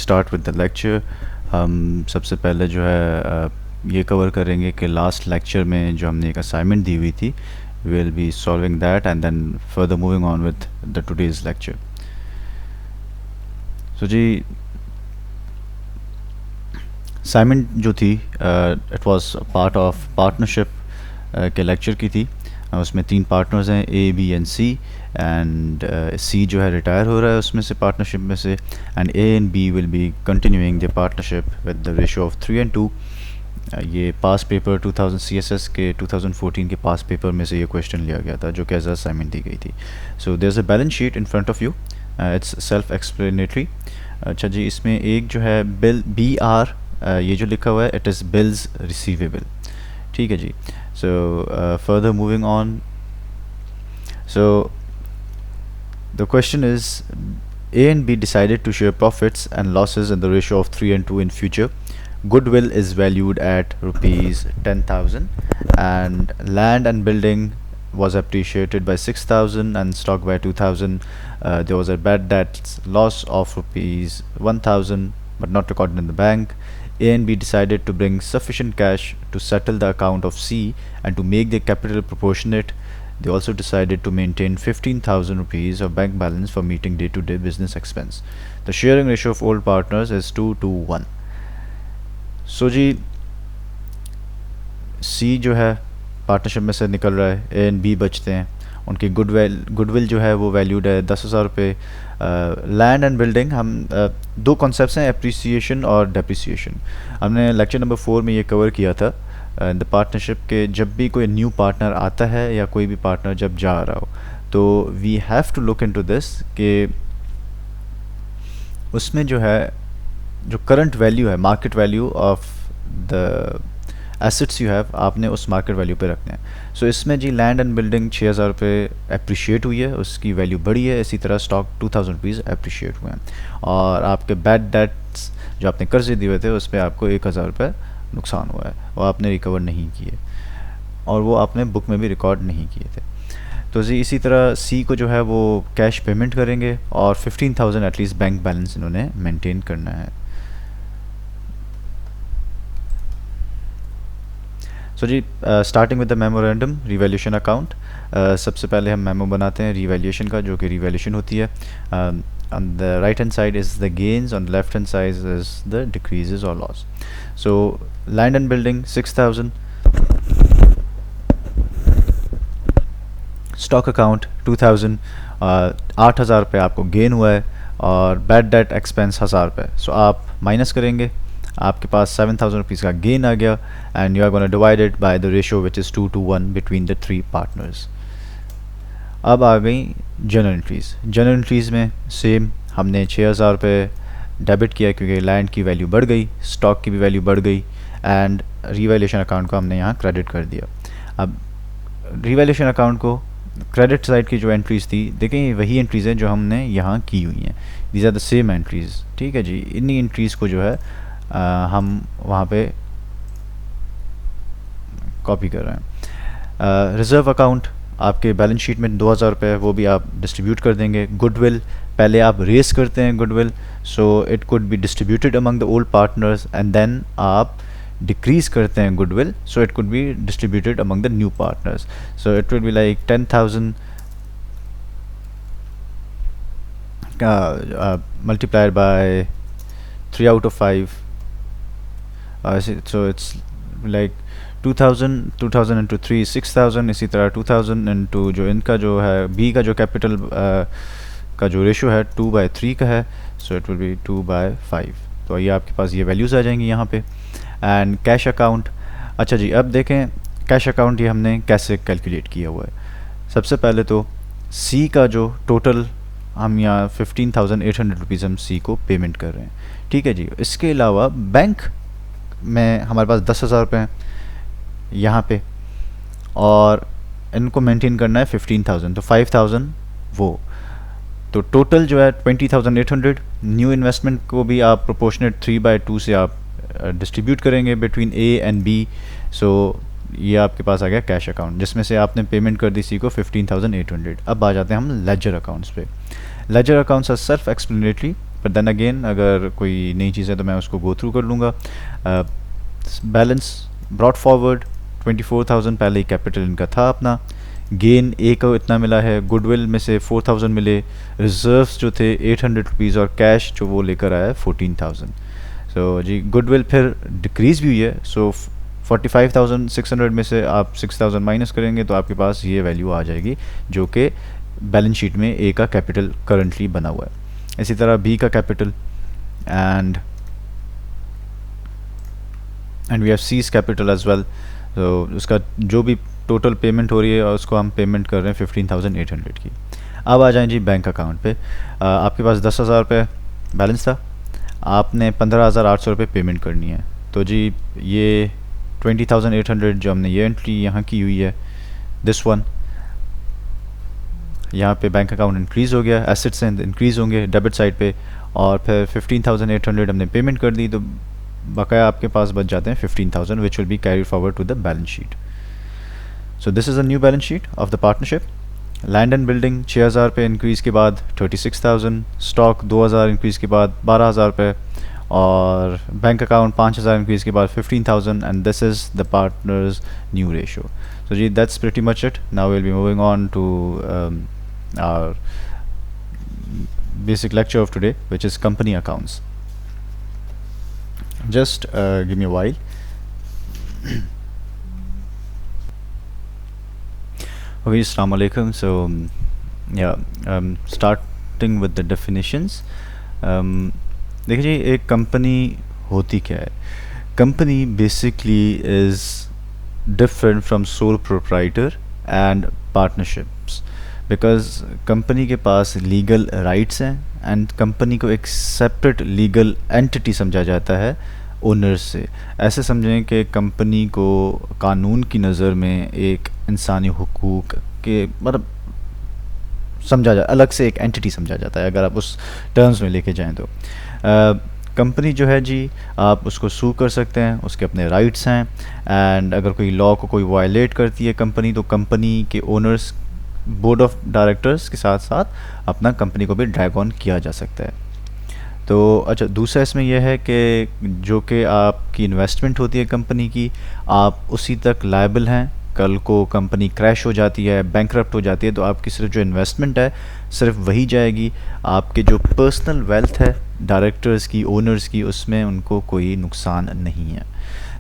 Start with the lecture. हम सबसे पहले जो है ये कवर करेंगे कि लास्ट लेक्चर में जो हमने एक असाइनमेंट दी हुई थी, will be solving that and then further moving on with the today's lecture. So जी, असाइनमेंट जो थी it was part of partnership के लेक्चर की थी। उसमें 3 पार्टनर्स हैं, A B and C, and C जो है रिटायर हो रहा है उसमें से, पार्टनरशिप में से, and A and B will be continuing the partnership with the ratio of 3:2। ये पास पेपर 2000 CSS के 2014 के पास पेपर में से ये क्वेश्चन लिया गया था जो कि एज असाइनमेंट दी गई थी। So there is a balance sheet in front of you, it's self explanatory. अच्छा जी, इसमें एक जो है बिल BR, ये जो लिखा हुआ है इट इज़ बिल्स रिसीवेबल। ठीक है जी। So further moving on, so the question is, A and B decided to share profits and losses in the ratio of 3:2 in future. Goodwill is valued at rupees 10,000 and land and building was appreciated by 6,000 and stock by 2,000. There was a bad debts loss of rupees 1,000 but not recorded in the bank. A and B decided to bring sufficient cash to settle the account of C and to make their capital proportionate. They also decided to maintain 15,000 rupees of bank balance for meeting day-to-day business expense. The sharing ratio of old partners is 2:1. So जी, C जो है partnership में से निकल रहा है, A and B बचते हैं। उनकी गुडविल जो है वो वैल्यूड है 10,000 रुपये। लैंड एंड बिल्डिंग, हम दो कॉन्सेप्ट्स हैं, एप्रिसिएशन और डेप्रिसिएशन। हमने लेक्चर नंबर 4 में ये कवर किया था। द पार्टनरशिप के जब भी कोई न्यू पार्टनर आता है या कोई भी पार्टनर जब जा रहा हो, तो we have to look into this कि उसमें जो है जो करंट वैल्यू है, market value of the assets you have, आपने उस मार्केट वैल्यू पे रखना है। सो इसमें जी लैंड एंड बिल्डिंग 6,000 रुपये अप्रिशिएट हुई है, उसकी वैल्यू बढ़ी है। इसी तरह स्टॉक 2,000 रुपीज़ अप्रिशिएट हुए हैं, और आपके बैड डेट्स जो आपने कर्जे दिए हुए थे उस पर आपको 1,000 रुपये नुकसान हुआ है, वो आपने रिकवर नहीं किए और वो आपने बुक में भी रिकॉर्ड नहीं किए थे। तो जी इसी तरह सी को जो है वो कैश पेमेंट करेंगे और 15,000 एटलीस्ट बैंक बैलेंस इन्होंने मेंटेन करना है। सो जी, starting with the memorandum revaluation account. सबसे पहले हम मेमो बनाते हैं रिवैल्यूएशन का, जो कि रिवैल्यूएशन होती है। on the right hand side is the gains, on the left hand side is the decreases or loss. So land and building 6,000, stock account 2,000, 8,000 रुपये आपको गेन हुआ है, और बैड डेट एक्सपेंस 1,000 रुपये। सो आप माइनस करेंगे, आपके पास 7,000 रुपीज़ का गेन आ गया, and you are gonna divide it by the ratio which is 2:1 between the 3 partners. अब आ गई जनरल एंट्रीज़। जनरल एंट्रीज़ में सेम, हमने 6,000 रुपये डेबिट किया क्योंकि लैंड की वैल्यू बढ़ गई, स्टॉक की भी वैल्यू बढ़ गई, एंड रिवैल्यूएशन अकाउंट को हमने यहाँ क्रेडिट कर दिया। अब रिवैल्यूएशन अकाउंट को क्रेडिट साइड की जो एंट्रीज़ थी, देखें वही एंट्रीज़ हैं जो हमने यहाँ की हुई हैं, these are the same entries. ठीक है जी, इन्हीं एंट्रीज़ को जो है हम वहाँ पे कॉपी कर रहे हैं। रिज़र्व अकाउंट आपके बैलेंस शीट में 2,000 रुपये है, वो भी आप डिस्ट्रीब्यूट कर देंगे। गुडविल, पहले आप रेस करते हैं goodwill, so it could be distributed among the old partners, and then आप डिक्रीज करते हैं goodwill, so it could be distributed among the new partners. So it will be like 10,000 multiplied by 3 out of 5, so it's like 2,000 into 3 6,000। इसी तरह 2,000 into जो इनका जो है B का जो कैपिटल का जो रेशो है 2/3 का है, सो इट विल बी 2/5। तो ये आपके पास ये वैल्यूज़ आ जाएंगी यहाँ पे। एंड कैश अकाउंट, अच्छा जी, अब देखें कैश अकाउंट ये हमने कैसे कैलकुलेट किया हुआ है। सबसे पहले तो सी का जो टोटल, हम यहाँ 15,800 रुपीज़ हम सी को पेमेंट कर रहे हैं। ठीक है जी, इसके अलावा बैंक में हमारे पास 10,000 रुपये हैं यहाँ पे, और इनको मेंटेन करना है 15,000, तो 5,000 वो, तो टोटल जो है 20,800। न्यू इन्वेस्टमेंट को भी आप प्रोपोर्शनेट 3/2 से आप डिस्ट्रीब्यूट करेंगे बिटवीन ए एंड बी। सो ये आपके पास आ गया कैश अकाउंट, जिसमें से आपने पेमेंट कर दी सी को 15,800। अब आ जाते हैं हम लेजर अकाउंट्स पे। Ledger accounts are self explanatory, but then again अगर कोई नई चीज़ है तो मैं उसको गो थ्रू कर लूँगा। बैलेंस ब्रॉट फॉरवर्ड 24,000 पहले ही कैपिटल इनका था अपना, गेन ए को इतना मिला है, गुडविल में से 4,000 मिले, रिजर्व्स जो थे 800 रुपीज़ और कैश जो वो लेकर आया है 14,000। सो जी गुडविल फिर डिक्रीज़ भी हुई है। सो 45,600 में से आप 6,000 माइनस करेंगे तो आपके पास ये वैल्यू आ जाएगी जो कि बैलेंस शीट में ए का कैपिटल करंटली बना हुआ है। इसी तरह बी का capital and we have C's capital as well. तो उसका जो भी टोटल पेमेंट हो रही है उसको हम पेमेंट कर रहे हैं 15,800 की। अब आ जाएं जी बैंक अकाउंट पे। आपके पास 10,000 रुपये बैलेंस था, आपने 15,800 रुपये पेमेंट करनी है। तो जी ये 20,800 जो हमने ये एंट्री यहाँ की हुई है, दिस वन, यहाँ पे बैंक अकाउंट इंक्रीज़ हो गया, एसेट्स इंक्रीज़ होंगे डेबिट साइड पे, और फिर 15,800 हमने पेमेंट कर दी तो बकाया आपके पास बच जाते हैं 15,000 which will be carry forward to the balance sheet. So this is a new balance sheet of the partnership. Land and building 6,000 पे इंक्रीज़ के बाद 36,000, स्टॉक 2,000 इंक्रीज़ के बाद 12,000 पे, और बैंक अकाउंट 5,000 इंक्रीज़ के बाद 15,000, and this is the partners new ratio. So जी that's pretty much it. Now we'll be moving on to our basic lecture of today, which is company accounts. Just give me a while. Okay, Assalamu alaikum. So starting with the definitions. देखिए जी एक company होती क्या है। Company basically is different from sole proprietor and partnerships because company के पास legal rights हैं and company को एक separate legal entity समझा जाता है ओनर्स से। ऐसे समझें कि कंपनी को कानून की नज़र में एक इंसानी हुकूक के मतलब समझा जा अलग से एक एंटिटी समझा जाता है अगर आप उस टर्म्स में लेके जाएं तो। कंपनी जो है जी आप उसको सू कर सकते हैं, उसके अपने राइट्स हैं, एंड अगर कोई लॉ को कोई वायलेट करती है कंपनी तो कंपनी के ओनर्स बोर्ड ऑफ डायरेक्टर्स के साथ साथ अपना कंपनी को भी ड्रैग ऑन किया जा सकता है। तो अच्छा दूसरा इसमें यह है कि जो कि आपकी इन्वेस्टमेंट होती है कंपनी की, आप उसी तक लायबल हैं। कल को कंपनी क्रैश हो जाती है, बैंकरप्ट हो जाती है तो आपकी सिर्फ जो इन्वेस्टमेंट है सिर्फ वही जाएगी, आपके जो पर्सनल वेल्थ है डायरेक्टर्स की ओनर्स की उसमें उनको कोई नुकसान नहीं है।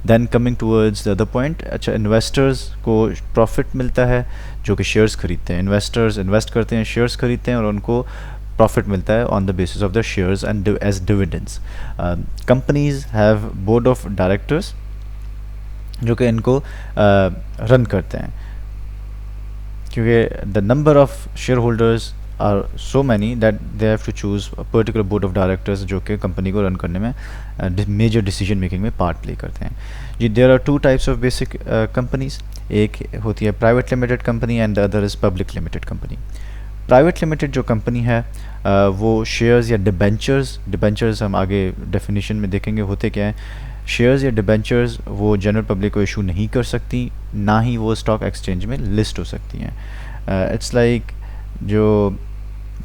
Then coming towards the other point, अच्छा इन्वेस्टर्स को प्रॉफिट मिलता है जो कि शेयर्स खरीदते हैं। इन्वेस्टर्स इन्वेस्ट करते हैं, शेयर्स खरीदते हैं और उनको प्रॉफिट मिलता है on the basis of the shares and as dividends. Companies have board of directors जो कि इनको रन करते हैं, क्योंकि the number of share holders are so many that they have to choose a particular board of directors जो कि company को रन करने में मेजर डिसीजन मेकिंग में पार्ट प्ले करते हैं। जी there are two types of basic companies, एक होती है private limited company and the other is public limited company. Private limited जो कंपनी है वो शेयर्स या डिबेंचर्स हम आगे डेफिनेशन में देखेंगे होते क्या हैं। शेयर्स या डिबेंचर्स वो जनरल पब्लिक को इशू नहीं कर सकती, ना ही वो स्टॉक एक्सचेंज में लिस्ट हो सकती हैं। इट्स लाइक जो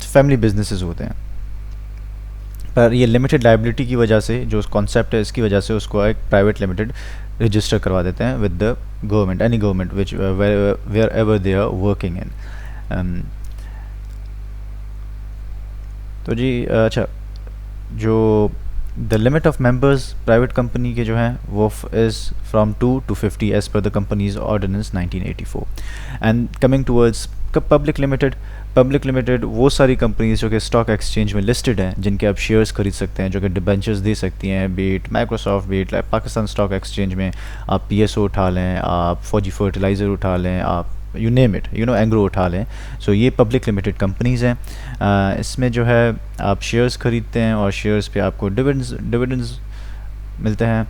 फैमिली बिजनेसेस होते हैं, पर ये लिमिटेड लाइबिलिटी की वजह से जो कॉन्सेप्ट है इसकी वजह से उसको एक प्राइवेट लिमिटेड रजिस्टर करवा देते हैं with the government, any government which where ever they are working in. तो जी अच्छा जो the limit of members private company के जो हैं वो is from 2 to 50 as per the companies ordinance 1984। And coming towards public limited वो सारी कंपनीज जो कि स्टॉक एक्सचेंज में लिस्टेड हैं जिनके आप शेयर्स खरीद सकते हैं, जो कि डिबेंचर्स दे सकती हैं, beat Microsoft, beat Pakistan stock exchange में आप PSO उठा लें, आप फौजी फर्टिलाइज़र उठा लें, आप यू नेम इट एंग्रो उठा लें। सो ये पब्लिक लिमिटेड कंपनीज़ हैं। इसमें जो है आप शेयर्स खरीदते हैं और शेयर्स पे आपको डिविडेंड्स मिलते हैं।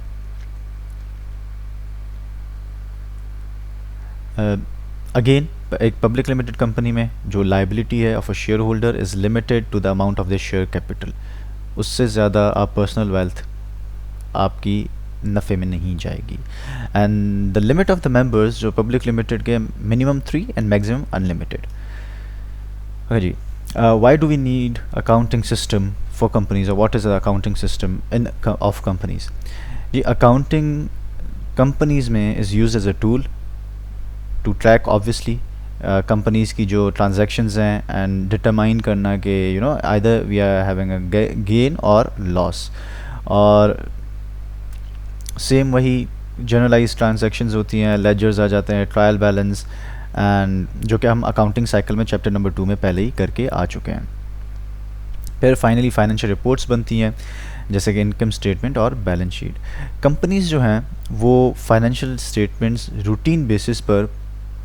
अगेन एक पब्लिक लिमिटेड कंपनी में जो लाइबिलिटी है of a share holder is limited to the amount of the share capital, उससे ज़्यादा आप पर्सनल वेल्थ आपकी नफ़े में नहीं जाएगी। And the limit of the members जो पब्लिक लिमिटेड के मिनिमम 3 एंड मैक्सिमम अनलिमिटेड। हाँ जी Why do we need accounting system for companies, or what is the accounting system of companies? ये accounting companies में is used as a tool to track obviously companies की जो transactions हैं and determine करना कि either we are having a gain or loss, और same वही generalise transactions होती हैं, लेजर्स आ जाते हैं, ट्रायल बैलेंस, एंड जो कि हम अकाउंटिंग साइकिल में चैप्टर नंबर 2 में पहले ही करके आ चुके हैं. फिर फाइनली फाइनेंशियल रिपोर्ट्स बनती हैं जैसे कि इनकम स्टेटमेंट और बैलेंस शीट. कंपनीज जो हैं वो फाइनेंशियल स्टेटमेंट्स रूटीन बेसिस पर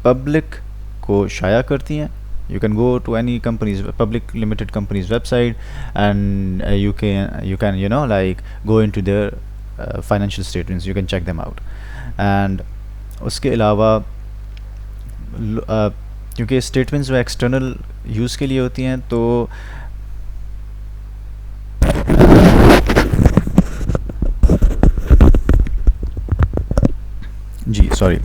पब्लिक को शाया करती हैं. You can go to any company's public limited company's website and you can like go into their financial statements, you can check them out. And उसके अलावा क्योंकि स्टेटमेंट्स वो external use के लिए होती हैं तो जी सॉरी,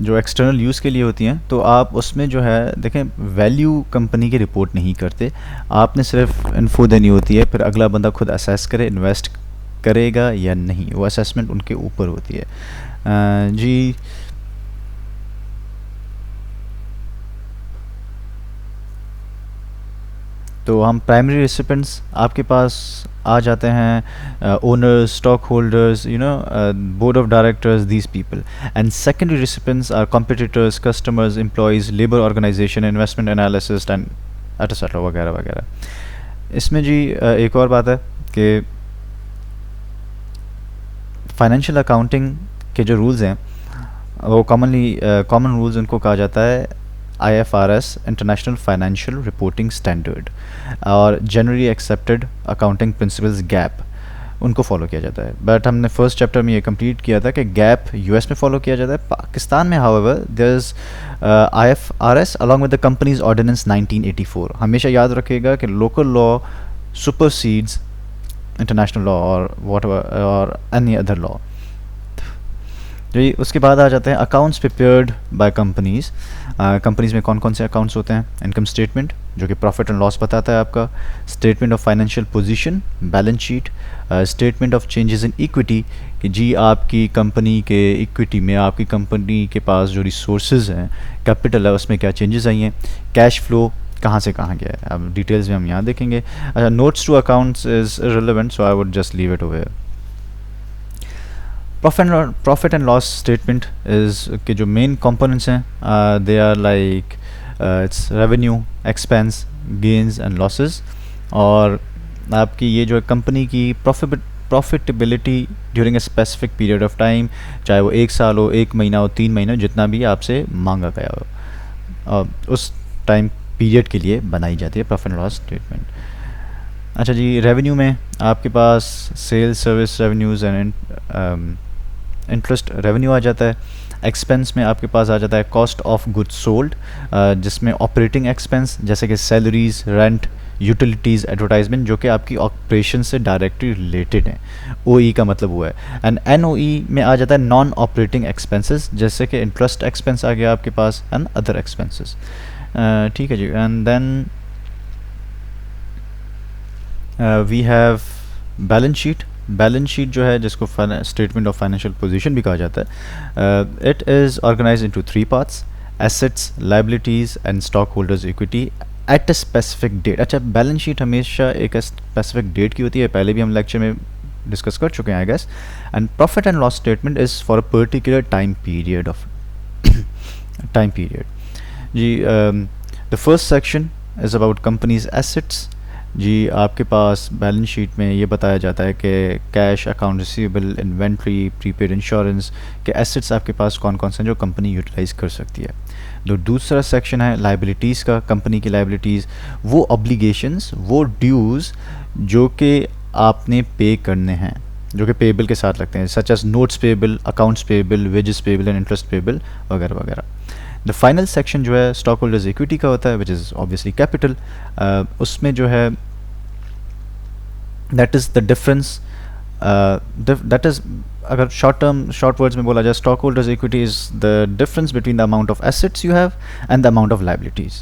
जो एक्सटर्नल यूज़ के लिए होती हैं तो आप उसमें जो है देखें वैल्यू कंपनी की रिपोर्ट नहीं करते, आपने सिर्फ इन्फो देनी होती है, फिर अगला बंदा खुद असेस करे इन्वेस्ट करेगा या नहीं, वो असेसमेंट उनके ऊपर होती है. जी तो हम प्राइमरी रेसिपेंट्स आपके पास आ जाते हैं, owners, stock holders, board of directors, these people. And secondary recipients are competitors, customers, employees, labour organisation, investment analyst and etcetera वगैरह वगैरह. इसमें जी एक और बात है कि फाइनेंशियल अकाउंटिंग के जो रूल्स हैं वो कॉमन रूल्स उनको कहा जाता है IFRS international financial reporting standard, और generally accepted accounting principles GAAP, उनको फॉलो किया जाता है. बट हमने फर्स्ट चैप्टर में ये कंप्लीट किया था कि गैप US में फॉलो किया जाता है. पाकिस्तान में however there is IFRS along with the companies ordinance 1984. हमेशा याद रखिएगा कि local law supersedes international law और व्हाटएवर और एनी अदर लॉ. जी उसके बाद आ जाते हैं accounts prepared by companies. Companies में कौन कौन से अकाउंट्स होते हैं? इनकम स्टेटमेंट जो कि प्रॉफिट एंड लॉस बताता है आपका, statement of financial position, balance sheet, statement of changes in equity कि जी आपकी कंपनी के इक्विटी में आपकी कंपनी के पास जो रिसोर्सेज हैं, कैपिटल है, उसमें क्या चेंजेस आई हैं, कैश फ्लो कहाँ से कहाँ गया है, अब डिटेल्स में हम यहाँ देखेंगे. अच्छा, notes to accounts is relevant so I would just leave it over. Profit and loss statement is के जो मेन कंपोनेंट्स हैं they are like it's revenue, expense, gains and losses, और आपकी ये जो कंपनी की profitability during a specific period of time, चाहे वो 1 साल हो, 1 महीना हो, 3 महीना, जितना भी आपसे मांगा गया हो, उस टाइम पीरियड के लिए बनाई जाती है प्रॉफिट एंड लॉस स्टेटमेंट. अच्छा जी, रेवेन्यू में आपके पास sales, service revenues and interest revenue आ जाता है. एक्सपेंस में आपके पास आ जाता है कॉस्ट ऑफ गुड्स सोल्ड, जिसमें ऑपरेटिंग एक्सपेंस जैसे कि सैलरीज, रेंट, यूटिलिटीज़, एडवर्टाइजमेंट जो कि आपकी ऑपरेशन से डायरेक्टली रिलेटेड हैं. OE का मतलब हुआ है. एंड NOE में आ जाता है नॉन ऑपरेटिंग एक्सपेंसेस जैसे कि इंटरेस्ट एक्सपेंस आ गया आपके पास एंड अदर एक्सपेंसेस. ठीक है जी. And then we have balance sheet. Balance sheet जो है जिसको स्टेटमेंट ऑफ फाइनेंशियल पोजीशन भी कहा जाता है, it is organised into 3 parts: assets, liabilities and stock holders equity at a specific date. अच्छा, बैलेंस शीट हमेशा एक स्पेसिफिक डेट की होती है, पहले भी हम लेक्चर में डिस्कस कर चुके हैं I guess. And profit and loss statement is for a particular time period जी. The first section is about companies assets. जी आपके पास बैलेंस शीट में ये बताया जाता है कि cash, account receivable, inventory, prepaid insurance के एसेट्स आपके पास कौन कौन से जो कंपनी यूटिलाइज़ कर सकती है. जो दूसरा सेक्शन है लायबिलिटीज़ का, कंपनी की लायबिलिटीज़, वो ऑब्लिगेशंस, वो ड्यूज़ जो कि आपने पे करने हैं, जो कि पेबल के साथ लगते हैं, such as notes payable, accounts payable, wages payable and interest payable वगैरह वगैरह. द फाइनल सेक्शन जो है स्टॉक होल्डर्स इक्विटी का होता है विच इज़ ऑब्वियसली कैपिटल. उसमें जो है that is the difference, that is अगर शॉर्ट वर्ड्स में बोला जाए, stock holders equity is the difference between the amount of assets you have and the amount of liabilities.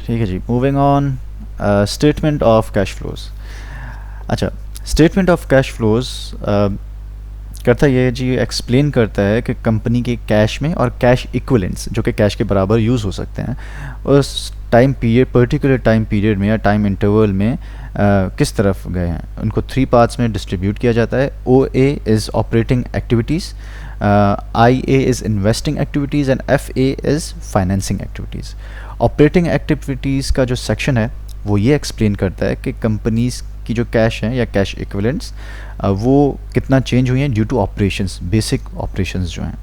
ठीक है जी, moving on. Statement of cash flows. अच्छा, statement of cash flows करता ये जी, एक्सप्लेन करता है कि कंपनी के कैश में और कैश इक्विवेलेंट्स जो कि कैश के बराबर यूज़ हो सकते हैं उस time period, particular time period में या टाइम इंटरवल में किस तरफ गए हैं। उनको 3 पार्ट्स में डिस्ट्रीब्यूट किया जाता है। O A is operating activities, I A is investing activities and F A is financing activities. Operating activities का जो सेक्शन है वो ये एक्सप्लेन करता है कि कंपनीज़ की जो कैश हैं या कैश इक्विवेलेंट्स वो कितना चेंज हुई हैं due to operations, basic operations जो हैं।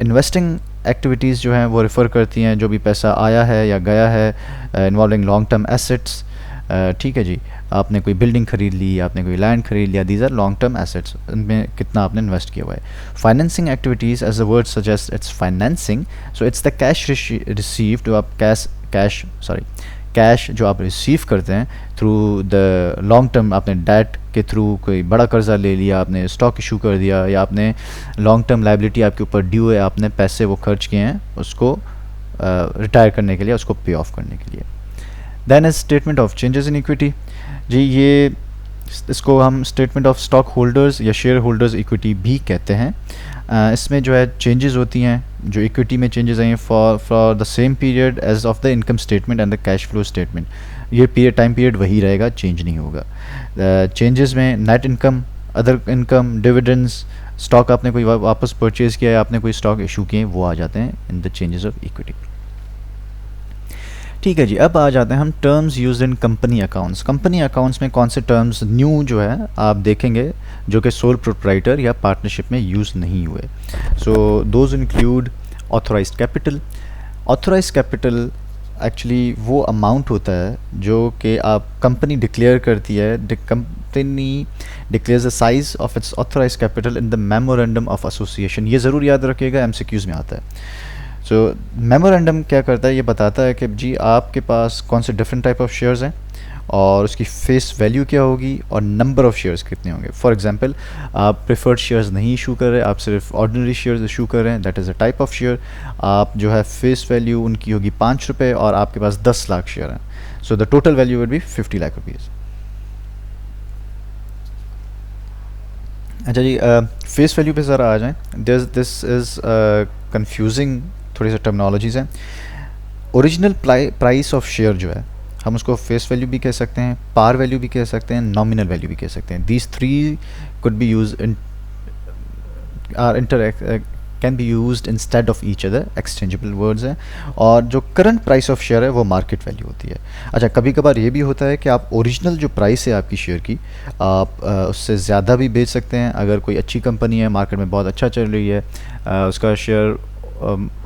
इन्वेस्टिंग एक्टिविटीज़ जो हैं वो रेफ़र करती हैं जो भी पैसा आया है या गया है इन्वॉल्विंग लॉन्ग टर्म एसेट्स। ठीक है जी, आपने कोई बिल्डिंग खरीद ली, आपने कोई लैंड खरीद लिया, these are long term assets, इनमें कितना आपने इन्वेस्ट किया हुआ है। Financing activities as the word suggest it's financing, so it's the cash received, जो आप कैश जो आप रिसीव करते हैं थ्रू द लॉन्ग टर्म, आपने डेट के थ्रू कोई बड़ा कर्जा ले लिया, आपने स्टॉक इशू कर दिया, या आपने लॉन्ग टर्म लाइबिलिटी आपके ऊपर ड्यू है, आपने पैसे वो खर्च किए हैं उसको रिटायर करने के लिए, उसको पे ऑफ करने के लिए। Then is statement of changes in equity. जी, ये इसको हम स्टेटमेंट ऑफ स्टॉक होल्डर्स या शेयर होल्डर्स इक्विटी भी कहते हैं। इसमें जो है चेंजेस होती हैं, जो इक्विटी में चेंजेस आई हैं for the same period as of the income statement and the cash flow statement. ये पीरियड, टाइम पीरियड वही रहेगा, चेंज नहीं होगा। चेंजेस में net income, other income, dividends, stock आपने कोई वापस परचेज़ किया है, आपने कोई स्टॉक इशू किए, वो आ जाते हैं in the changes of equity. ठीक है जी, अब आ जाते हैं हम terms use in company accounts. Company accounts में कौन से टर्म्स न्यू जो है आप देखेंगे जो कि सोल प्रोप्राइटर या पार्टनरशिप में यूज़ नहीं हुए। So those include authorised capital. Authorised capital actually वो अमाउंट होता है जो कि आप कंपनी डिक्लेयर करती है। Company declares the size of its authorised capital in the memorandum of association. ये ज़रूर याद रखिएगा, एमसीक्यूज़ में आता है। सो मेमोरेंडम क्या करता है, ये बताता है कि जी आपके पास कौन से डिफरेंट टाइप ऑफ शेयर्स हैं और उसकी फेस वैल्यू क्या होगी और नंबर ऑफ़ शेयर्स कितने होंगे। फॉर एग्जांपल, आप प्रेफर्ड शेयर्स नहीं इशू कर रहे, आप सिर्फ ऑर्डिनरी शेयर्स इशू कर रहे हैं, that is a type of share. आप जो है फेस वैल्यू उनकी होगी 5 रुपये और आपके पास 10 लाख शेयर हैं, so the total value will be 50 lakh rupees. अच्छा जी, फेस वैल्यू पे ज़रा आ जाएँ। दिस इज़ कंफ्यूजिंग, थोड़ी सी टर्मिनोलॉजीज़ हैं। ओरिजिनल प्राइस ऑफ शेयर जो है हम उसको फेस वैल्यू भी कह सकते हैं, पार वैल्यू भी कह सकते हैं, नॉमिनल वैल्यू भी कह सकते हैं। These three could be use in can be used instead of each other, exchangeable words हैं। और जो करंट प्राइस ऑफ शेयर है वो मार्केट वैल्यू होती है। अच्छा, कभी कभार ये भी होता है कि आप ओरिजिनल जो प्राइस है आपकी शेयर की, आप उससे ज़्यादा भी बेच सकते हैं। अगर कोई अच्छी कंपनी है, मार्केट में बहुत अच्छा चल रही है, उसका शेयर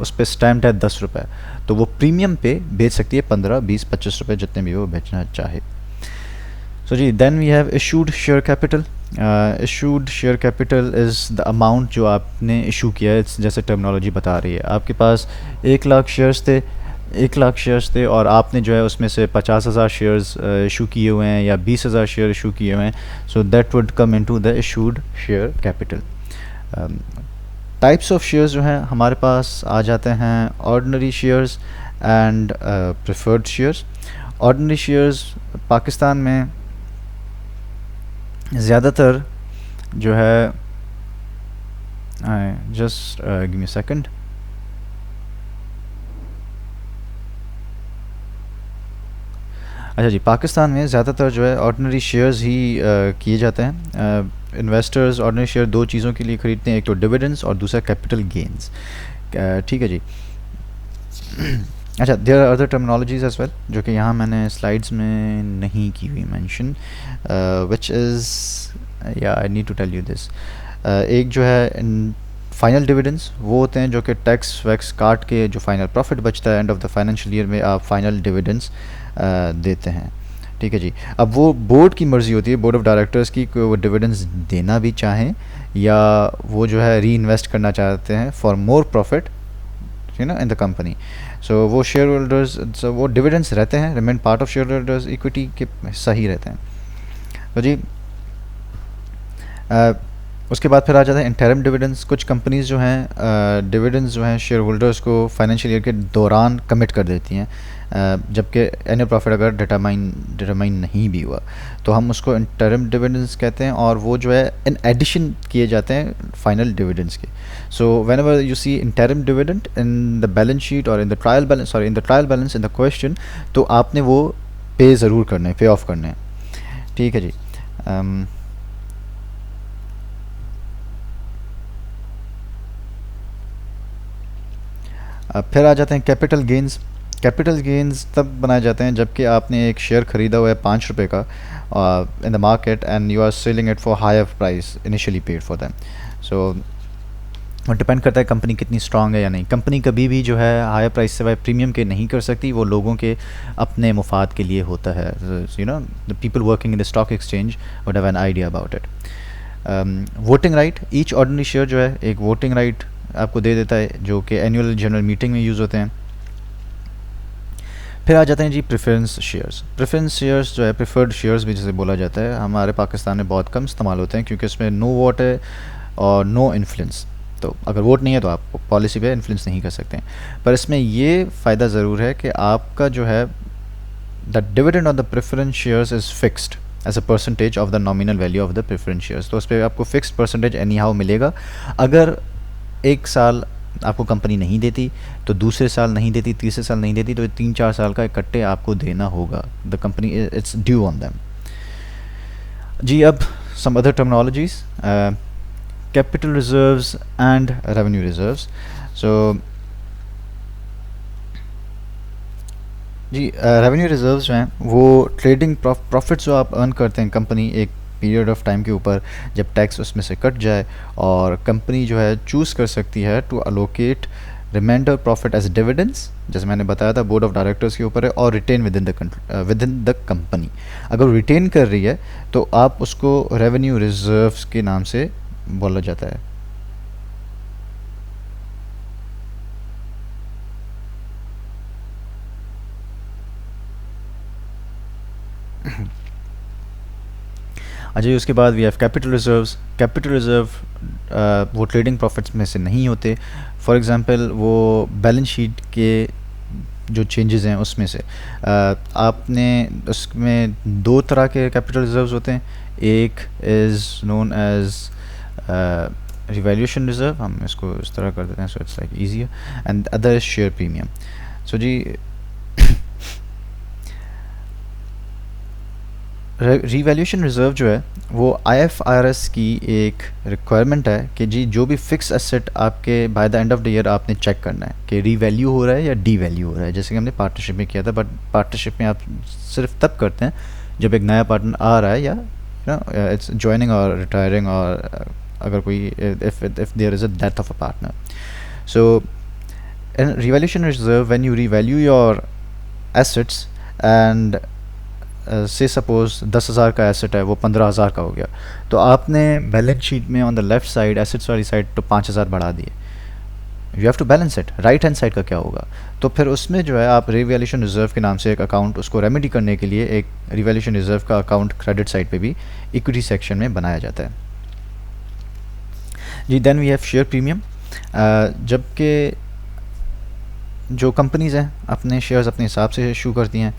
उस पर स्टैम्प्ड है 10 रुपये, तो वो प्रीमियम पे बेच सकती है 15, 20, 25 रुपये, जितने भी वो बेचना चाहे। सो जी, then we have issued share capital. Issued share capital is the amount जो आपने इशू किया है, जैसे टर्मिनोलॉजी बता रही है। आपके पास 1 लाख शेयर्स थे और आपने जो है उसमें से 50,000 शेयर्स इशू किए हुए हैं या 20,000 शेयर इशू किए हुए हैं, so that would come into the issued share capital. Types of shares जो हैं हमारे पास आ जाते हैं ordinary shares and preferred shares. Ordinary shares Pakistan में ज़्यादातर जो है, just give me a second, अच्छा जी, पाकिस्तान में ज़्यादातर जो है ऑर्डिनरी शेयर्स ही किए जाते हैं। इन्वेस्टर्स ऑर्डिनरी शेयर 2 चीज़ों के लिए ख़रीदते हैं, एक तो डिविडेंड्स और दूसरा कैपिटल गेंस। ठीक है जी। अच्छा, there are other terminologies as well जो कि यहाँ मैंने स्लाइड्स में नहीं की हुई मेंशन, विच इज़, या I need to tell you this. एक जो है फाइनल डिविडेंड्स, वो होते हैं जो कि टैक्स वैक्स काट के जो फाइनल प्रॉफिट बचता है and of the financial year में आप फाइनल डिविडेंड्स देते हैं। ठीक है जी। अब वो बोर्ड की मर्ज़ी होती है, बोर्ड ऑफ डायरेक्टर्स की, वो डिविडेंड्स देना भी चाहें या वो जो है री इन्वेस्ट करना चाहते हैं for more profit in the company. So वो शेयर होल्डर्स, वो डिविडेंड्स रहते हैं, remain part of share holders equity के हिस्सा ही रहते हैं। तो जी, उसके बाद फिर आ जाता है इंटरिम डिविडेंड्स। कुछ कंपनीज जो हैं डिविडेंड्स जो हैं शेयर होल्डर्स को फाइनेंशियल ईयर के दौरान कमिट कर देती हैं, जबकि एनुअल प्रॉफिट अगर डिटरमाइन नहीं भी हुआ तो हम उसको इंटरिम डिविडेंड्स कहते हैं, और वो जो है इन एडिशन किए जाते हैं फाइनल डिविडेंड्स के। So whenever you see interim dividend in the balance sheet और in the trial balance, sorry in the trial balance in the question, तो आपने वो पे ज़रूर करने, पे ऑफ करने हैं। ठीक है जी। अब फिर आ जाते हैं कैपिटल गेंस। कैपिटल गेंस तब बनाए जाते हैं जबकि आपने एक शेयर ख़रीदा हुआ है 5 रुपये का in the market and you are selling it for higher price initially paid for them. So और डिपेंड करता है कंपनी कितनी स्ट्रांग है या नहीं। कंपनी कभी भी जो है हायर प्राइस से वाई प्रीमियम के नहीं कर सकती, वो लोगों के अपने मुफाद के लिए होता है। You know the people working in the stock exchange would have an idea about it. Voting right, each ordinary share जो है एक वोटिंग राइट आपको दे देता है, जो कि एनुअल जनरल मीटिंग में यूज़ होते हैं। फिर आ जाते हैं जी प्रेफरेंस शेयर्स। प्रेफरेंस शेयर्स जो है प्रेफर्ड शेयर्स भी जिसे बोला जाता है, हमारे पाकिस्तान में बहुत कम इस्तेमाल होते हैं क्योंकि इसमें नो वोट है और नो इन्फ्लुएंस। तो अगर वोट नहीं है तो आप पॉलिसी पे इन्फ्लुएंस नहीं कर सकते हैं। पर इसमें ये फ़ायदा ज़रूर है कि आपका जो है the dividend on the preference shares is fixed as a percentage of the nominal value of the preference shares. तो उस पर आपको फिक्स्ड परसेंटेज एनी हाउ मिलेगा। अगर एक साल आपको कंपनी नहीं देती तो दूसरे साल नहीं देती, तीसरे साल नहीं देती, तो 3-4 साल का इकट्ठे आपको देना होगा। The company its due on them. जी अब some other terminologies, capital reserves and revenue reserves. So जी रेवेन्यू रिजर्व्स जो हैं वो ट्रेडिंग प्रॉफिट्स जो आप अर्न करते हैं कंपनी एक पीरियड ऑफ टाइम के ऊपर, जब टैक्स उसमें से कट जाए, और कंपनी जो है चूज़ कर सकती है to allocate reminder profit as dividends, जैसे मैंने बताया था बोर्ड ऑफ डायरेक्टर्स के ऊपर है, और retain within the company. अगर रिटेन कर रही है तो आप उसको रेवेन्यू रिजर्व्स के नाम से बोला जाता है। अच्छा, उसके बाद we have capital reserves. Capital reserve वो ट्रेडिंग प्रॉफिट्स में से नहीं होते। फॉर एग्जांपल वो बैलेंस शीट के जो चेंजेस हैं उसमें से आपने उसमें 2 तरह के कैपिटल रिजर्व्स होते हैं। एक is known as revaluation reserve, हम इसको इस तरह कर देते हैं so it's like easier, and other is share premium. So जी रिवैल्यूएशन रिज़र्व जो है वो IFRS की एक रिक्वायरमेंट है कि जी जो भी फिक्स एसेट आपके bye the end of the year आपने चेक करना है कि रीवैल्यू हो रहा है या डी वैल्यू हो रहा है, जैसे कि हमने पार्टनरशिप में किया था। बट पार्टनरशिप में आप सिर्फ तब करते हैं जब एक नया पार्टनर आ रहा है या इट्स ज्वाइनिंग और रिटायरिंग, और अगर कोई if there is a death of a partner. So in revaluation reserve when you revalue your assets and say suppose 10,000 का एसेट है वो 15,000 का हो गया, तो आपने बैलेंस शीट में on the left side assets वाली साइड तो 5,000 बढ़ा दिए। You have to balance it. Right hand side का क्या होगा, तो फिर उसमें जो है आप रिवैल्यूएशन रिजर्व के नाम से एक अकाउंट, उसको रेमेडी करने के लिए एक रिवैल्यूएशन रिजर्व का अकाउंट क्रेडिट साइड पे भी इक्विटी सेक्शन में बनाया जाता है। जी then we have share premium. जबकि जो कंपनीज़ हैं अपने शेयर्स अपने हिसाब से इशू करती हैं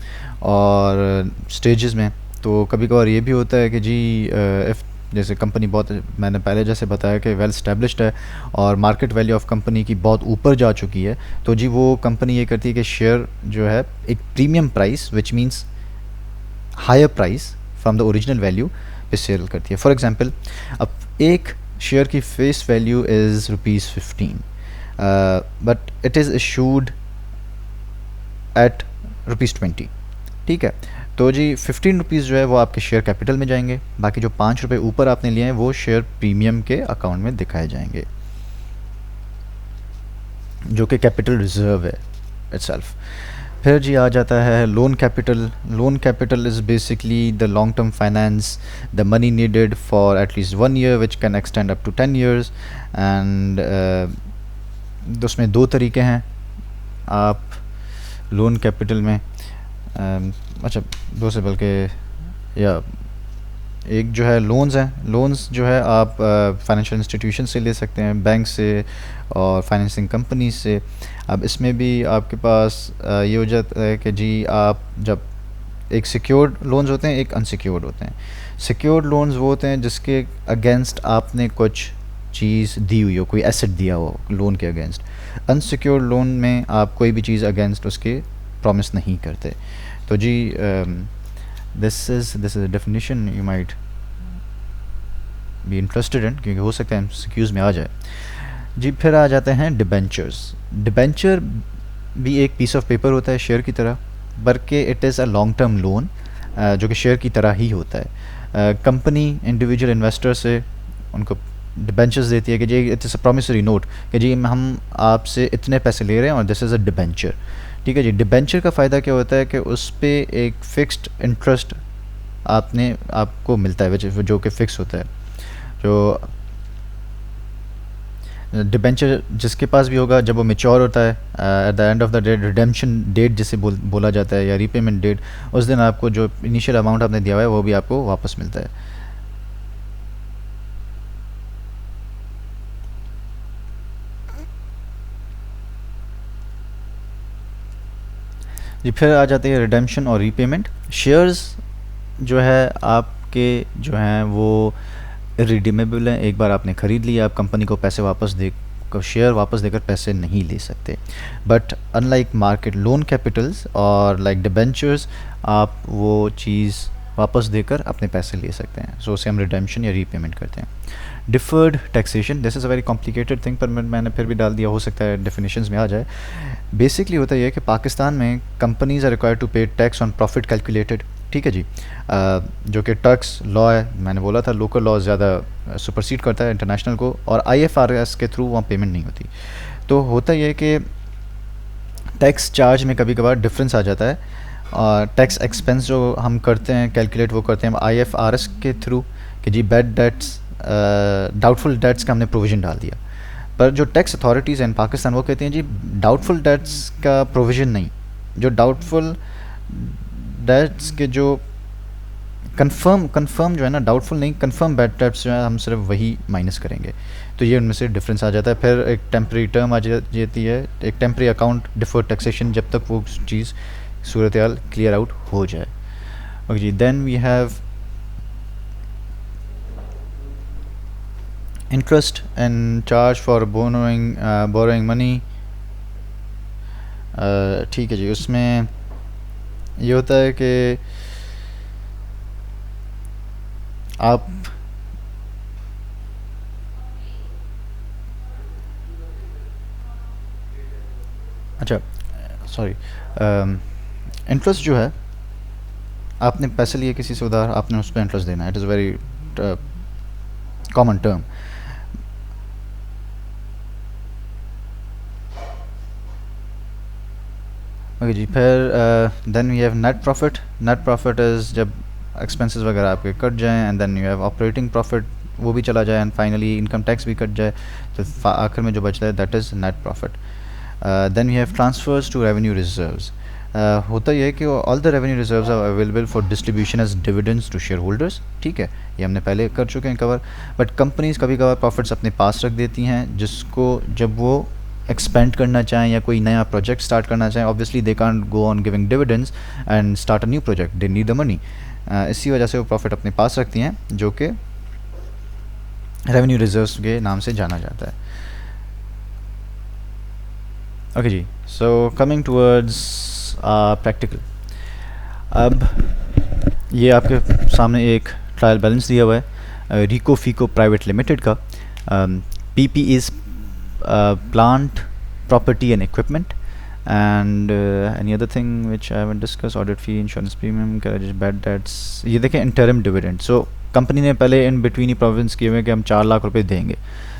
और स्टेजेस में, तो कभी कभार ये भी होता है कि जी इफ़ जैसे कंपनी बहुत, मैंने पहले जैसे बताया कि वेल स्टैब्लिश्ड है और मार्केट वैल्यू ऑफ कंपनी की बहुत ऊपर जा चुकी है, तो जी वो कंपनी ये करती है कि शेयर जो है एक premium price which means higher price from the original value पे सेल करती है। फॉर एग्जांपल अब एक शेयर की face value is ₹15 but it is issued at ₹20, ठीक है। तो जी 15 रुपीज़ जो है वो आपके शेयर कैपिटल में जाएंगे, बाकी जो 5 रुपये ऊपर आपने लिए हैं वो शेयर प्रीमियम के अकाउंट में दिखाए जाएंगे, जो कि कैपिटल रिजर्व है इटसेल्फ। फिर जी आ जाता है loan capital. Loan capital is basically the long term finance, the money needed for at least 1 year which can extend up to 10 years, and उसमें 2 तरीके हैं आप लोन कैपिटल में, अच्छा 2 से बल्कि या एक जो है लोन्स हैं, लोन्स जो है आप फाइनेंशियल इंस्टीट्यूशन से ले सकते हैं, बैंक से और फाइनेंसिंग कंपनी से। अब इसमें भी आपके पास ये हो जाता है कि जी आप जब एक सिक्योर्ड लोन्स होते हैं, एक अनसिक्योर्ड होते हैं। सिक्योर्ड लोन्स वो होते हैं जिसके अगेंस्ट आपने कुछ चीज़ दी हुई हो, कोई एसेट दिया हो लोन के अगेंस्ट। अनसिक्योर्ड लोन में आप कोई भी चीज़ अगेंस्ट उसके प्रॉमिस नहीं करते। तो जी this is a definition you might be interested in, क्योंकि हो सकता है एमसीक्यूज़ में आ जाए। जी फिर आ जाते हैं डिबेंचर्स। डिबेंचर भी एक पीस ऑफ पेपर होता है शेयर की तरह, बल्कि it is a long term loan जो कि शेयर की तरह ही होता है। कंपनी इंडिविजुअल इन्वेस्टर से उनको डिबेंचर्स देती है कि जी इट्स अ प्रॉमिसरी नोट कि जी हम आपसे इतने पैसे ले रहे हैं और दिस इज़ अ डिबेंचर। ठीक है जी। डिबेंचर का फ़ायदा क्या होता है कि उस पर एक फ़िक्स्ड इंटरेस्ट आपको मिलता है, जो कि फ़िक्स होता है। जो डिबेंचर जिसके पास भी होगा, जब वो मेच्योर होता है at the end of the date, redemption date जिसे बोला जाता है या रीपेमेंट डेट, उस दिन आपको जो इनिशियल अमाउंट आपने दिया हुआ है वो भी आपको वापस मिलता है। जी फिर आ जाती है रिडेम्पशन और रीपेमेंट। शेयर्स जो है आपके जो हैं वो रिडीमेबल हैं। एक बार आपने ख़रीद लिया, आप कंपनी को पैसे वापस दे शेयर वापस देकर पैसे नहीं ले सकते। But unlike market loan Capitals और लाइक डिबेंचर्स, आप वो चीज़ वापस देकर अपने पैसे ले सकते हैं। सो उसे हम रिडेम्पशन या रीपेमेंट करते हैं। Deferred taxation, this is a very complicated thing, पर मैंने फिर भी डाल दिया, हो सकता है डेफिनेशंस में आ जाए। बेसिकली होता यह है कि पाकिस्तान में कंपनीज आर रिक्वायर्ड टू पे टैक्स ऑन प्रॉफिट कैलकुलेटेड। ठीक है जी। जो कि टैक्स लॉ है, मैंने बोला था लोकल लॉ ज़्यादा सुपरसीड करता है इंटरनेशनल को, और आईएफआरएस के थ्रू वहाँ पेमेंट नहीं होती। तो होता यह है कि टैक्स चार्ज में कभी कभार डिफरेंस आ जाता है, और टैक्स एक्सपेंस जो हम करते हैं कैलकुलेट वो करते हैं आईएफआरएस के थ्रू कि जी बैड डेट्स डाउटफुल डेट्स का हमने प्रोविज़न डाल दिया। पर जो टैक्स अथॉरिटीज़ हैं इन पाकिस्तान वो कहती हैं जी डाउटफुल डेट्स का प्रोविज़न नहीं, जो डाउटफुल डेट्स के जो कंफर्म जो है ना, डाउटफुल नहीं, कंफर्म बैड डेट्स जो है हम सिर्फ वही माइनस करेंगे। तो ये उनमें से डिफरेंस आ जाता है। फिर एक टेम्प्रेरी टर्म आ जाती है, एक टेम्प्रेरी अकाउंट डिफर्ड टैक्सेशन, जब तक वो चीज़ सूरत हाल क्लियर आउट हो जाए। ओके जी। Then we have interest and charge for borrowing money. ठीक है जी। उसमें ये होता है कि आप अच्छा सॉरी, इंटरेस्ट जो है, आपने पैसे लिए किसी से उधार, आपने उस पर इंटरेस्ट देना है। It is very common term. Okay जी। फिर then we have net profit. Net profit is जब एक्सपेंसेस वगैरह आपके कट जाएं, and then you have operating profit, वो भी चला जाए, एंड फाइनली इनकम टैक्स भी कट जाए, तो आखिर में जो बचता है that is net profit. Then we have transfers to revenue reserves. होता यह है कि all the revenue reserves are available for distribution as dividends to share holders. ठीक है, ये हमने पहले कर चुके हैं कवर। बट कंपनीज कभी कभार प्रॉफिट्स अपने पास रख देती हैं, जिसको जब वो एक्सपेंड करना चाहें या कोई नया प्रोजेक्ट स्टार्ट करना चाहें, obviously they can't go on giving dividends and start a new project, they need the money. इसी वजह से वो प्रॉफिट अपने पास रखती हैं, जो कि रेवेन्यू रिजर्व्स के नाम से जाना जाता है। ओके जी। So coming towards practical. अब ये आपके सामने एक ट्रायल बैलेंस दिया हुआ है रिको फीको प्राइवेट लिमिटेड का। PP is plant, property and equipment, and any other thing which I haven't discussed, audit fee, insurance premium, carriage, bad debts। ये देखें interim dividend। so कंपनी ने पहले इन बिटवीन ही प्रोविजंस किए हुए कि हम 4 लाख रुपए देंगे।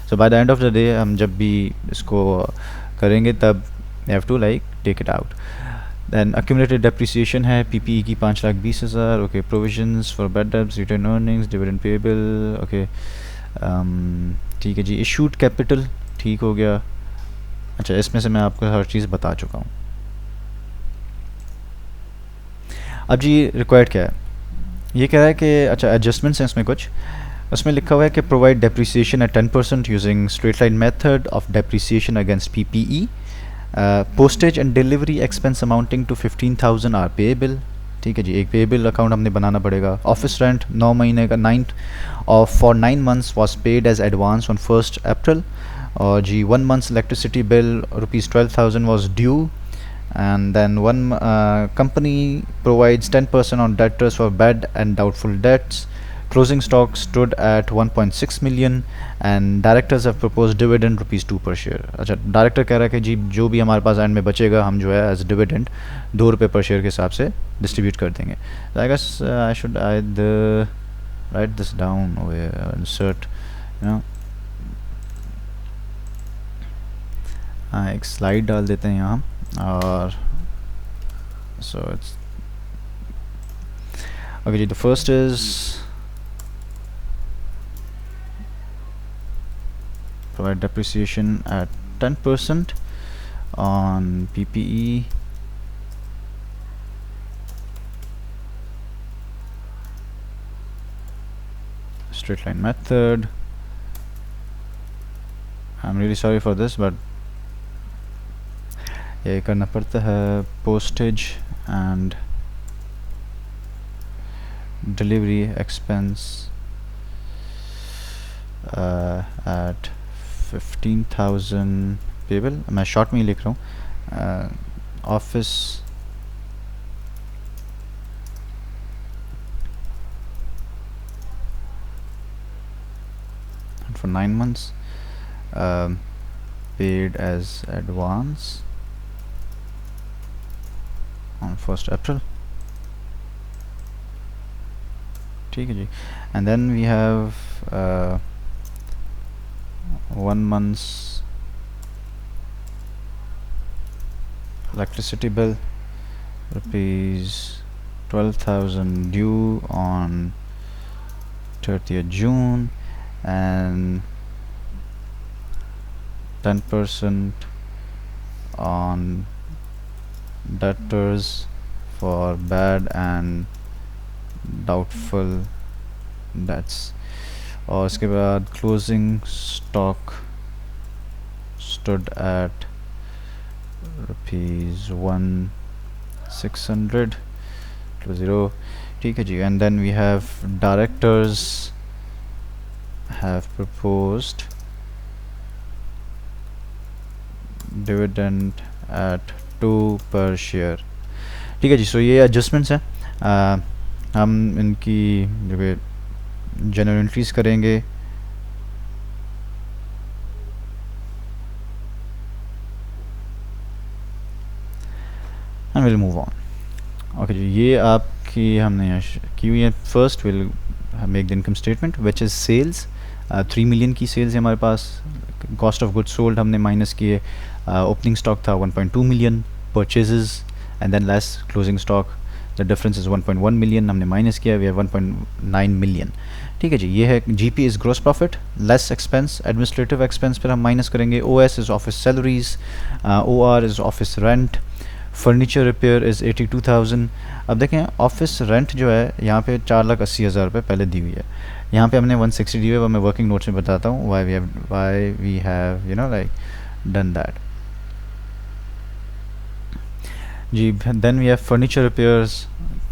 So by the end of the day हम जब भी इसको करेंगे तब you have to like take it out। then accumulated depreciation है PPE की 5,20,000। okay, provisions for bad debts, return earnings, dividend payable। okay, ठीक है जी। issued capital ठीक हो गया। अच्छा, इसमें से मैं आपको हर चीज़ बता चुका हूँ। अब जी रिक्वायर्ड क्या है? ये कह रहा है कि अच्छा एडजस्टमेंट्स हैं इसमें कुछ, उसमें लिखा हुआ है कि provide depreciation at 10% using straight line method of depreciation against PPE, postage and delivery expense amounting to 15,000 are payable. ठीक है जी, एक पेएबल अकाउंट हमने बनाना पड़ेगा। ऑफिस रेंट 9 महीने का 9 of for 9 months was paid as advance on 1st April. और जी 1 months electricity bill ₹12,000 was due. And then one company provides 10% on debtors for bad and doubtful debts. Closing stock stood at 1.6 million and directors have proposed dividend ₹2 per share. अच्छा, director कह रहा है कि जी जो भी हमारे पास एंड में बचेगा हम जो है एज डिविडेंड ₹2 पर शेयर के हिसाब से डिस्ट्रीब्यूट कर देंगे। I guess I should write this down insert हाँ एक स्लाइड डाल देते हैं यहाँ और so it's okay. The first is provide depreciation at 10% on PPE, straight line method. I'm really sorry for this but ये करना पड़ता है। postage and delivery expense at 15,000 payable। मैं शॉर्ट में ही लिख रहा हूँ। Office for 9 months paid as advance on 1st April। ठीक है जी। and then we have 1 month's electricity bill ₹12,000 due on 30th June and 10% on debtors for bad and doubtful debts। और इसके बाद closing stock stood at ₹1,600 to 0। ठीक है जी। and then we have directors have proposed dividend at 2 per share। ठीक है जी। सो ये adjustments हैं। हम इनकी जो कि जनरल एंट्रीज करेंगे। And will move on. Okay जी, ये आपकी हमने यहाँ की हुई है। First will make the income statement which is sales. 3 million की सेल्स है हमारे पास। कॉस्ट ऑफ गुड्स सोल्ड हमने माइनस किए। ओपनिंग स्टॉक था 1.2 million. Purchases and then less closing stock, the difference is 1.1 million हमने माइनस किया। We have 1.9 million. ठीक है जी। ये है GP is gross profit less expense. Administrative expense फिर हम माइनस करेंगे। OS is office salaries. OR is office rent. Furniture repair is 82,000। अब देखें ऑफिस रेंट जो है यहाँ पे 4,80,000 रुपये पहले दी हुई है। यहाँ पे हमने 160 दी हुई है। वो मैं वर्किंग नोट्स में बताता हूँ why we have like done that जी। Then we have furniture repairs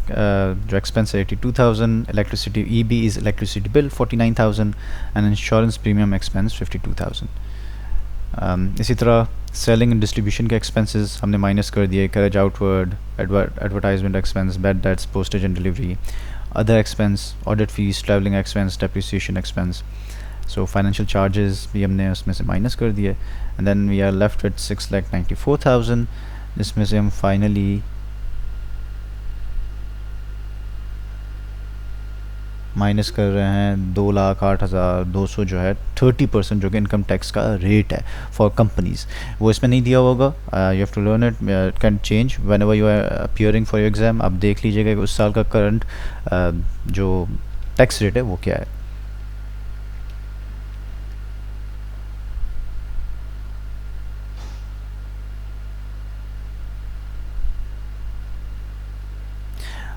जो एक्सपेंस है 82,000। Electricity EB is electricity bill 49,000 and insurance premium expense 52,000। इसी तरह सेलिंग एंड डिस्ट्रीब्यूशन के एक्सपेंसेस हमने माइनस कर दिए। Carriage outward, advertisement expense, bad debts, postage and delivery, other expense, audit fees, travelling expense, depreciation expense. So financial charges भी हमने उसमें से माइनस कर दिए। And then we are left with 6,94,000 जिसमें से हम फाइनली माइनस कर रहे हैं 2,08,200 जो है 30% जो कि इनकम टैक्स का रेट है फॉर कंपनीज। वो इसमें नहीं दिया होगा। You have to learn it, it can change whenever you are appearing for your exam. आप देख लीजिएगा कि उस साल का करंट जो टैक्स रेट है वो क्या है।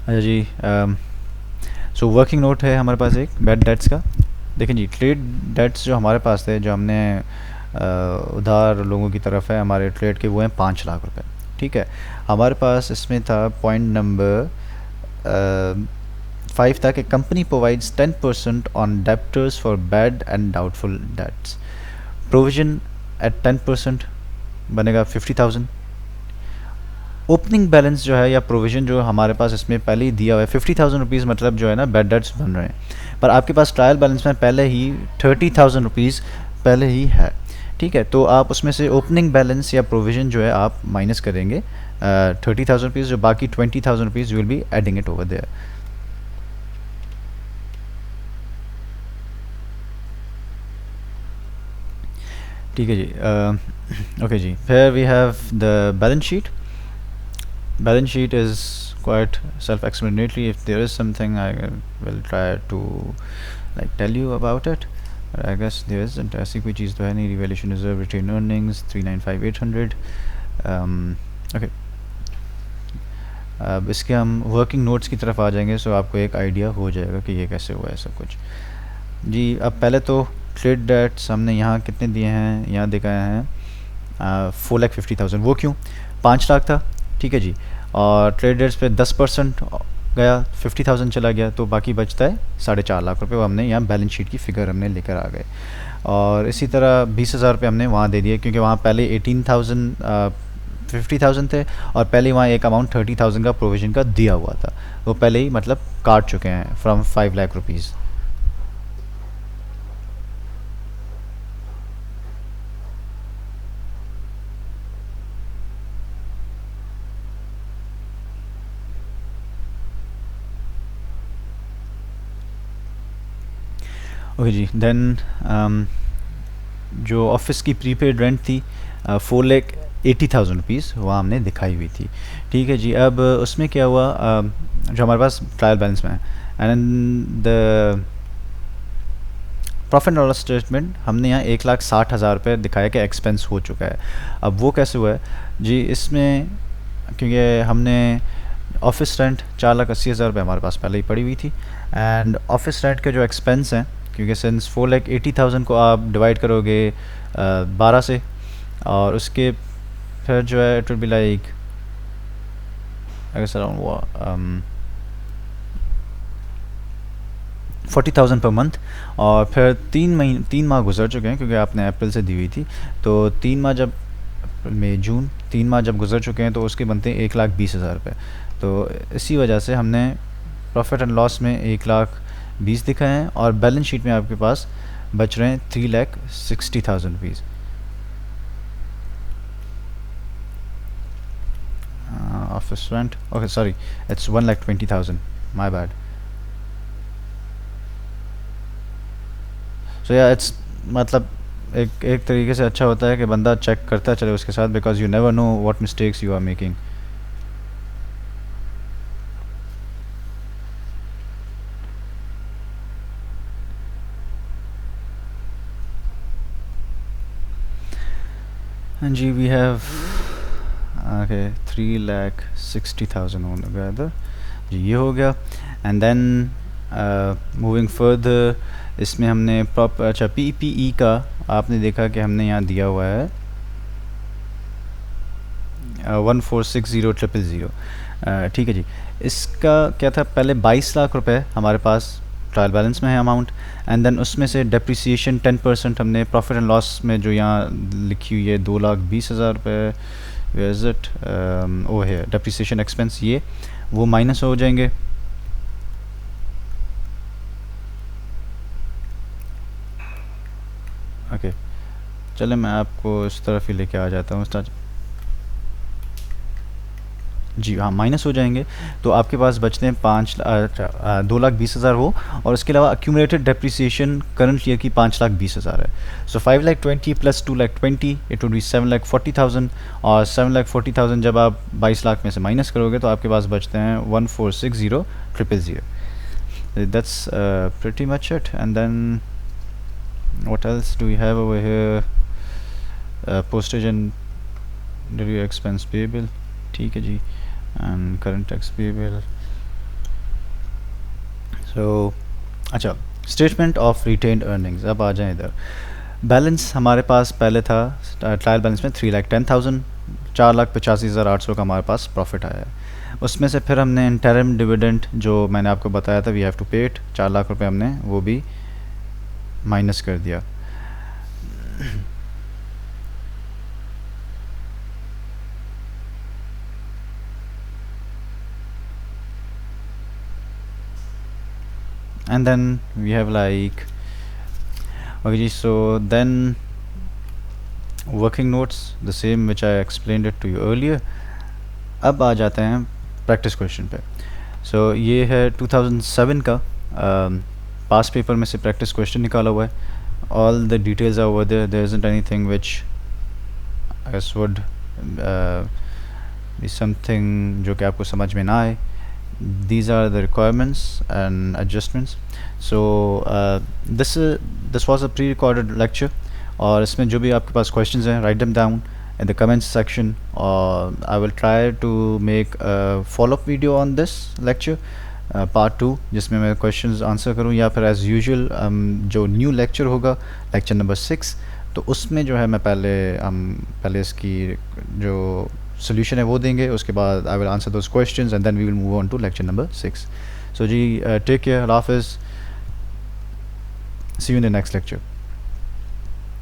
अच्छा जी। सो वर्किंग नोट है हमारे पास एक बैड डेट्स का। देखें जी, ट्रेड डेट्स जो हमारे पास थे, जो हमने उधार लोगों की तरफ है हमारे ट्रेड के, वो हैं 5 लाख रुपए। ठीक है, हमारे पास इसमें था पॉइंट नंबर 5 था कि company provides 10% on debtors for bad and doubtful debts. Provision at 10% बनेगा 50,000। ओपनिंग बैलेंस जो है या प्रोविजन जो हमारे पास इसमें पहले ही दिया हुआ है 50,000 रुपीज़, मतलब जो है ना बैड डेट्स बन रहे हैं, पर आपके पास ट्रायल बैलेंस में पहले ही 30,000 रुपीज़ पहले ही है। ठीक है, तो आप उसमें से ओपनिंग बैलेंस या प्रोविजन जो है आप माइनस करेंगे 30,000 रुपीज़, जो बाकी 20,000 rupees you will be adding it over there. ठीक है जी, ओके जी, फिर we have the balance sheet. Balance sheet is quite self-explanatory. If there is something, I will try to like tell you about it. But I guess there isn't. ऐसी कोई चीज़ तो है नहीं। Revaluation reserve, retained earnings 395,800। Okay, अब इसके हम working notes की तरफ आ जाएंगे, सो आपको एक आइडिया हो जाएगा कि ये कैसे हुआ है सब कुछ। जी, अब पहले तो ट्रेड डेट्स हमने यहाँ कितने दिए हैं, यहाँ दिखाए हैं 4,50,000। वो क्यों? 5 लाख था, ठीक है जी, और ट्रेड डेट्स पे 10% गया, 50,000 चला गया, तो बाकी बचता है 4.5 लाख रुपये। वो हमने यहाँ बैलेंस शीट की फ़िगर हमने लेकर आ गए। और इसी तरह 20,000 रुपये हमने वहाँ दे दिए, क्योंकि वहाँ पहले 18,000 50,000 थे, और पहले वहाँ एक अमाउंट 30,000 का प्रोविज़न का दिया हुआ था, वो पहले ही मतलब काट चुके हैं फ्रॉम 5 लाख रुपीज़। ओके जी, देन जो ऑफिस की प्रीपेड रेंट थी 4,80,000 रुपीज़, वहाँ हमने दिखाई हुई थी। ठीक है जी, अब उसमें क्या हुआ, जो हमारे पास ट्रायल बैलेंस में है, and the profit and loss statement हमने यहाँ 1,60,000 रुपये दिखाया कि एक्सपेंस हो चुका है। अब वो कैसे हुआ है जी, इसमें क्योंकि हमने ऑफिस रेंट 4,80,000 रुपये हमारे पास पहले ही पड़ी हुई थी, एंड ऑफिस रेंट के जो एक्सपेंस हैं, क्योंकि सिंस 4,80,000 को आप डिवाइड करोगे 12 से, और उसके फिर जो है इट विल बी लाइक अगर वो 40,000 पर मंथ। और फिर 3 माह गुजर चुके हैं, क्योंकि आपने अप्रैल से दी हुई थी, तो 3 माह जब मई जून 3 माह जब गुजर चुके हैं, तो उसके बनते हैं 1,20,000 रुपये। तो इसी वजह से हमने प्रॉफिट एंड लॉस में 1,20,000 दिखाए हैं, और बैलेंस शीट में आपके पास बच रहे हैं 3,60,000 rupees. Office rent, okay sorry, it's 1,20,000, my bad. So yeah it's मतलब एक तरीके से अच्छा होता है कि बंदा चेक करता चले उसके साथ, because you never know what mistakes you are making. हाँ जी, we have okay 3,60,000 on together जी, ये हो गया। एंड देन मूविंग फर्दर, इसमें हमने अच्छा पीपीई का आपने देखा कि हमने यहाँ दिया हुआ है 1,46,000,000। ठीक है जी, इसका क्या था, पहले 22 लाख रुपए हमारे पास ट्रायल बैलेंस में है अमाउंट, एंड देन उसमें से डेप्रिसिएशन 10% हमने प्रॉफिट एंड लॉस में जो यहाँ लिखी हुई है 2,20,000 रुपये, वेयर इज इट, ओ है डेप्रिसिएशन एक्सपेंस, ये वो माइनस हो जाएंगे। ओके चले, मैं आपको इस तरफ ही लेके आ जाता हूँ स्टार्ट। जी हाँ, माइनस हो जाएंगे, तो आपके पास बचते हैं 2,20,000 वो, और उसके अलावा अक्यूमुलेटेड डेप्रिसिएशन करंट ईयर की 5,20,000 है। सो 5,20,000 प्लस 2,20,000 इट वुड बी 7,40,000, और 7,40,000 जब आप 22 लाख में से माइनस करोगे तो आपके पास बचते हैं 1,46,000,000। That's pretty much it. And then what else do we have over here, postage and delivery expense payable, ठीक है जी, and current tax payable, सो अच्छा, स्टेटमेंट ऑफ रिटेन्ड अर्निंग्स, अब आ जाएं इधर। बैलेंस हमारे पास पहले था ट्रायल बैलेंस में 3,10,000, 4,85,800 का हमारे पास प्रॉफिट आया है। उसमें से फिर हमने इंटरम डिविडेंड जो मैंने आपको बताया था वी हैव टू पे इट, 4 लाख रुपए हमने वो भी माइनस कर दिया। and then we have like, okay ji, so then working notes the same which I explained it to you earlier। अब आ जाते हैं प्रैक्टिस क्वेश्चन पे। सो ये है 2007 का पास पेपर में से प्रैक्टिस क्वेश्चन निकाला हुआ है। All the details are over there, there isn't anything which I guess would be something जो कि आपको समझ में ना आए। these are the requirements and adjustments। so this was a pre-recorded lecture, और इसमें जो भी आपके पास questions हैं write them down in the comments section, or I will try to make a follow-up video on this lecture part 2 जिसमें मैं questions answer करूँ, या फिर as usual जो new lecture होगा lecture number 6, तो उसमें जो है मैं पहले इसकी जो सोल्यूशन है वो देंगे, उसके बाद I will answer those questions and then we will move on to lecture number 6। So जी, टेक केयर, हाफिज़, see you in the next lecture.